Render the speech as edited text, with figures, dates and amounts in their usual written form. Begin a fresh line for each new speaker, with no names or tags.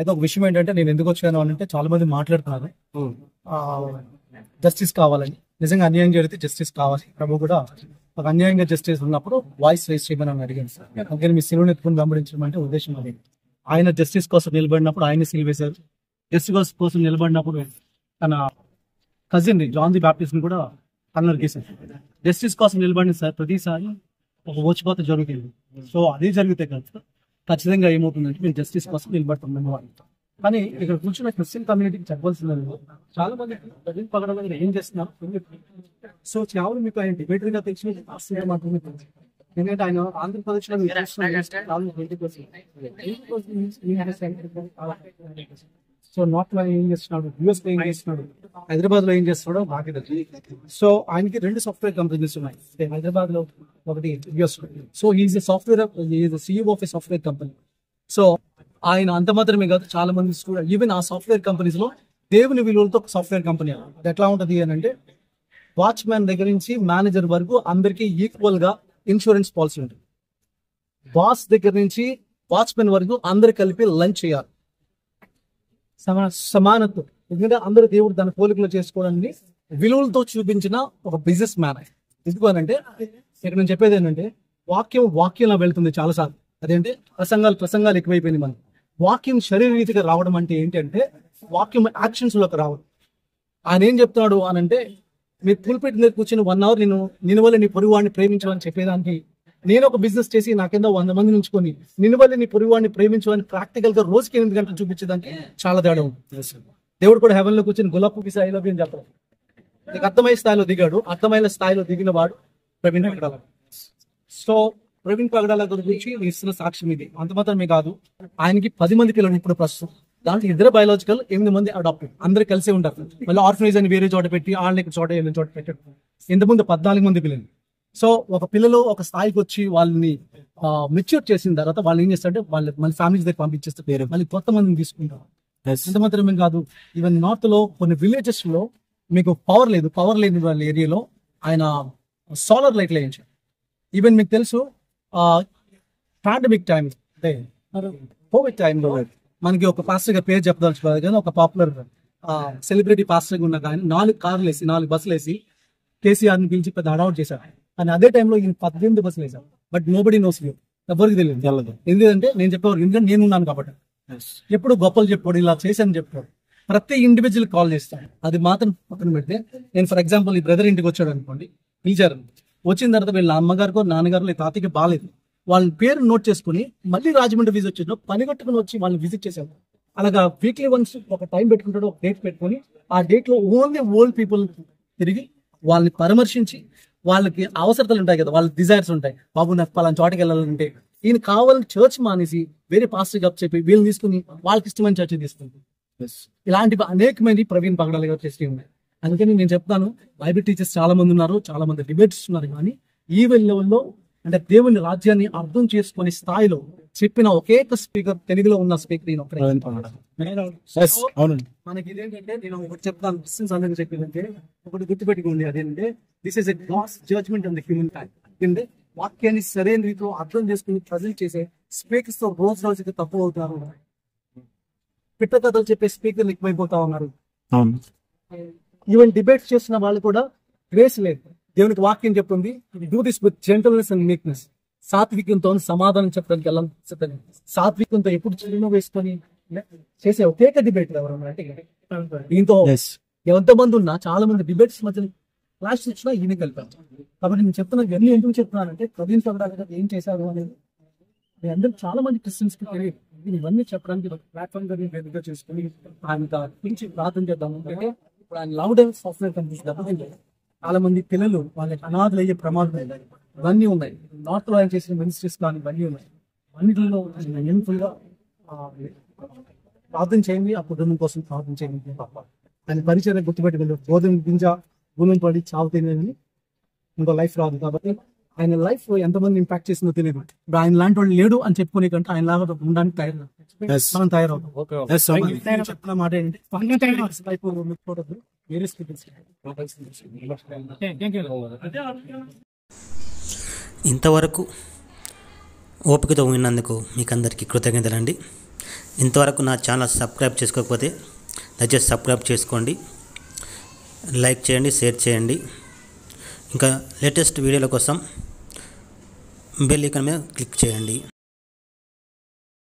అయితే ఒక విషయం ఏంటంటే నేను ఎందుకు వచ్చాను అంటే చాలా మంది మాట్లాడుతున్నారు జస్టిస్ కావాలని. నిజంగా అన్యాయం జరిగితే జస్టిస్ కావాలి. ప్రభు కూడా ఒక అన్యాయంగా జస్టిస్ ఉన్నప్పుడు వాయిస్ రైజ్ చేయమని అడిగాను సార్. అందుకని మీ సిలువను ఎత్తుకుని వెంబడించడం అంటే ఉద్దేశం అది. ఆయన జస్టిస్ కోసం నిలబడినప్పుడు ఆయన సిలువ వేశారు. జస్టిస్ కోసం నిలబడినప్పుడు తన కజిన్ జాన్ ది బ్యాప్టిస్ట్ ని కూడా కన్నర్ గీశారు. జస్టిస్ కోసం నిలబడిన సార్ ప్రతిసారి ఒక ఓచిపోత జరుగుతుంది. సో అదే జరిగితే కదా ఖచ్చితంగా ఏమవుతుందంటే మేము జస్టిస్ కోసం నిలబడుతున్నాము అని. కానీ ఇక్కడ కూర్చున్న క్రిస్టియన్ కమ్యూనిటీకి చెప్పాల్సింది చాలా మంది ప్రజలు పగడం మీద ఏం చేస్తున్నారు. సో కేవలం మీకు ఆయన డిబేటరీగా తెచ్చిన మాత్రమే తెలుసు. ఎందుకంటే ఆయన ఆంధ్రప్రదేశ్ లో సో నార్త్ లో ఏం చేస్తున్నాడు, యూఎస్ లో ఏం చేస్తున్నాడు, హైదరాబాద్ లో ఏం చేస్తున్నాడో మాకు తెలుసు. సో ఆయనకి 2 సాఫ్ట్వేర్ కంపెనీస్ ఉన్నాయి. హైదరాబాద్ లో ఒకటి, యూఎస్ లో. So he is software, CEO of a software company. So ఆయన అంత మాత్రమే కాదు, చాలా మంది స్టూడెంట్ ఈవెన్ ఆ సాఫ్ట్వేర్ కంపెనీస్ లో దేవుని విలువలతో సాఫ్ట్వేర్ కంపెనీ ఎట్లా ఉంటది అని అంటే వాచ్మ్యాన్ దగ్గర నుంచి మేనేజర్ వరకు అందరికీ ఈక్వల్ గా ఇన్సూరెన్స్ పాలసీ ఉంటుంది. బాస్ దగ్గర నుంచి వాచ్మెన్ వరకు అందరు కలిపి లంచ్ చేయాలి, సమానత్వం. ఎందుకంటే అందరూ దేవుడు తన పోలికలో చేసుకోవడానికి విలువలతో చూపించిన ఒక బిజినెస్ మ్యాన్. ఎందుకు అని అంటే ఇక్కడ నేను చెప్పేది ఏంటంటే వాక్యంలో వెళ్తుంది చాలాసార్లు. అదేంటే ప్రసంగాలు ఎక్కువైపోయింది. మనం వాక్యం శరీరరీతిగా రావడం అంటే ఏంటంటే వాక్యం యాక్షన్స్ లోకి రావడం. ఆయన ఏం చెప్తున్నాడు అని అంటే మీరు పుల్పిట్ మీద కూర్చొని 1 hour నేను వల్ల నీ పొరుగువాడిని ప్రేమించమని చెప్పేదానికి, నేను ఒక బిజినెస్ చేసి నాకేందో 100 మంది నుంచుకొని నిన్ను వల్ల నీ పొరుగువాడిని ప్రేమించమని ప్రాక్టికల్ గా రోజుకి 8 గంటలు చూపించేదానికి చాలా తేడా ఉంటుంది. దేవుడు కూడా హెవెన్ లో కూర్చొని గులాబ్ పువ్వు ఐ లవ్ యూ అని చెప్పడం. నీకు అర్థమయ్యే స్థాయిలో దిగాడు. అర్థమైన స్థాయిలో దిగిన వాడు ప్రవీణ్ పగడాల. సో ప్రవీణ్ పగడాల గురించి ఇస్తున్న సాక్ష్యం ఇది. అంత మాత్రమే కాదు, ఆయనకి 10 మంది పిల్లలు ఇప్పుడు ప్రస్తుతం. దాంట్లో 2 బయాలజికల్, 8 మంది అడాప్టెడ్. అందరూ కలిసే ఉంటారు. మళ్ళీ ఆర్ఫనేజ్ అని వేరే చోట పెట్టి వాళ్ళకి చోట పెట్టాడు. ఇంతకుముందు 14 మంది పిల్లలు. సో ఒక పిల్లలు ఒక స్థాయికి వచ్చి వాళ్ళని మెచ్యూర్ చేసిన తర్వాత వాళ్ళు ఏం చేస్తారంటే వాళ్ళు మళ్ళీ ఫ్యామిలీస్ దగ్గర పంపించేస్తే వేరే మళ్ళీ కొత్త మందిని తీసుకుంటారు. ఇంత మాత్రమే కాదు, ఈవెన్ నార్త్ లో కొన్ని విలేజెస్ లో మీకు పవర్ లేని వాళ్ళ ఏరియాలో ఆయన సోలార్ లైట్లు వేయించారు. ఈవెన్ మీకు తెలుసు పాండమిక్ టైం, కోవిడ్ టైంలో మనకి ఒక పాస్టర్ గా పేరు చెప్పదలుచుకోవాలి కానీ ఒక పాపులర్ సెలబ్రిటీ పాస్టర్ గా ఉన్న కానీ 4 కార్లు వేసి 4 బస్సులు వేసి కేసీఆర్ని పిలిచి పెద్ద అడౌట్ చేశారు. కానీ అదే టైంలో ఈయన 18 బస్సులు వేశారు. బట్ నోబడి నోస్ యూ, ఎవరికి తెలియదు. ఎందుకంటే నేను చెప్పేవారు, ఎందుకంటే నేను ఉన్నాను కాబట్టి. ఎప్పుడు గొప్పలు చెప్పాడు, ఇలా చేశాను చెప్పాడు. ప్రతి ఇండివిజువల్ కాల్ చేస్తాను. అది మాత్రం పక్కన పెడితే నేను ఫర్ ఎగ్జాంపుల్ ఈ బ్రదర్ ఇంటికి వచ్చాడు అనుకోండి, పిలిచారు. వచ్చిన తర్వాత వీళ్ళ అమ్మగారికో నాన్నగారు లేదా తాతకి బాగాలేదు, వాళ్ళ పేరు నోట్ చేసుకుని మళ్ళీ రాజమండ్రి విజిట్ వచ్చిన పని కట్టుకుని వచ్చి వాళ్ళని విజిట్ చేశారు. అలాగా వీక్లీ వన్స్ ఒక టైం పెట్టుకుంటాడు, ఒక డేట్ పెట్టుకుని ఆ డేట్ లో ఓన్లీ ఓల్డ్ పీపుల్ తిరిగి వాళ్ళని పరామర్శించి వాళ్ళకి అవసరతలు ఉంటాయి కదా, వాళ్ళ డిజైర్స్ ఉంటాయి. బాబు నాకు పలానా చోటకి వెళ్ళాలంటే ఈయన కావాలని చర్చ్ మానేసి వేరే పాస్టర్ గా చెప్పి వీళ్ళని తీసుకుని వాళ్ళకి ఇష్టమైన చర్చ తీసుకుంటారు. ఇలాంటి అనేకమంది ప్రవీణ్ పగడాల గారు చేసి ఉన్నాయి. అందుకని నేను చెప్తాను, బైబిల్ టీచర్స్ చాలా మంది ఉన్నారు, చాలా మంది డిబేట్స్ ఉన్నారు. కానీ ఈ లెవెల్లో అంటే దేవుని రాజ్యాన్ని అర్థం చేసుకునే స్థాయిలో చెప్పిన ఒకే స్పీకర్, తెలుగులో ఉన్న స్పీకర్ మనకి ఇదేంటంటే నేను ఒకటి చెప్తాను, క్రిస్టియన్స్ అందరికీ చెప్పిందంటే ఒకటి గుర్తుపెట్టుకోండి, అదేంటంటే this is a God's judgement on the human kind. అంటే వాక్యాన్ని సరైన రీతిలో అర్థం చేసుకుని ప్రజెంట్ చేసే స్పీకర్స్ తో రోజుకి తక్కువ అవుతారు. పిట్ట కథలు చెప్పే స్పీకర్లు ఎక్కువైపోతా ఉన్నారు. ఈవెన్ డిబేట్స్ చేస్తున్న వాళ్ళు కూడా గ్రేస్ లేదు. దేవునికి వాక్యం చెప్తుంది, do this with gentleness and meekness. సాత్వికంతో సమాధానం చెప్పడానికి వెళ్ళాలి. సాత్వికంతో ఎప్పుడు చిరునవ్వు వేసుకొని చేసే ఒకే డిబేట్ ఎవరంటే దీంతో ఎంతమంది ఉన్నా చాలా మంది డిబేట్స్ మధ్య క్లాష్ వచ్చినా ఈయన కలిపారు. కాబట్టి నేను చెప్తున్నా, ఇవన్నీ ఎందుకు చెప్తున్నానంటే ప్రవీణ్ పగడాల గారు ఏం చేశారు అనేది అందరూ చాలా మంది క్రిస్టియన్స్ కి తెలియదు. ఇవన్నీ చెప్పడానికి ప్లాట్ఫామ్ గా వేదిక చేసుకుని ఆయన పిలిచి ప్రార్థన చేద్దాము. అంటే ఇప్పుడు ఆయన లవ్ డెవల్ సాఫ్ట్వేర్ కంపెనీ చాలా మంది పిల్లలు వాళ్ళకి అనాథలు అయ్యే ప్రమాదం ఇవన్నీ ఉన్నాయి. నార్త్ లో ఆయన చేసిన మినిస్ట్రీస్ కానీ ఇవన్నీ ఉన్నాయి. అన్నింటిలో మీనింగ్ఫుల్ గా ప్రార్థన చేయండి, ఆ కుటుంబం కోసం ప్రార్థన చేయండి. ఆయన పరిచయం గుర్తుపెట్టుకుంటే గోధుమ గింజ గుణం పడి చావు తినేదని ఇంకో లైఫ్ రాదు. కాబట్టి ఆయన లైఫ్ ఎంతమంది ఇంపాక్ట్ చేసిందో తెలియదు. ఇప్పుడు ఆయన లాంటి వాళ్ళు లేడు అని చెప్పుకునే కంటే ఆయన లాగా ఉండడానికి మనం తయారవుతాం. చెప్పిన మాట ఏంటి,
ఇంతవరకు ఓపికతో విన్నందుకు మీకు అందరికీ కృతజ్ఞతలండి. ఇంతవరకు నా ఛానల్ సబ్స్క్రైబ్ చేసుకోకపోతే దయచేసి సబ్స్క్రైబ్ చేసుకోండి, లైక్ చేయండి, షేర్ చేయండి. ఇంకా లేటెస్ట్ వీడియోల కోసం బెల్ ఐకాన్ మీద క్లిక్ చేయండి.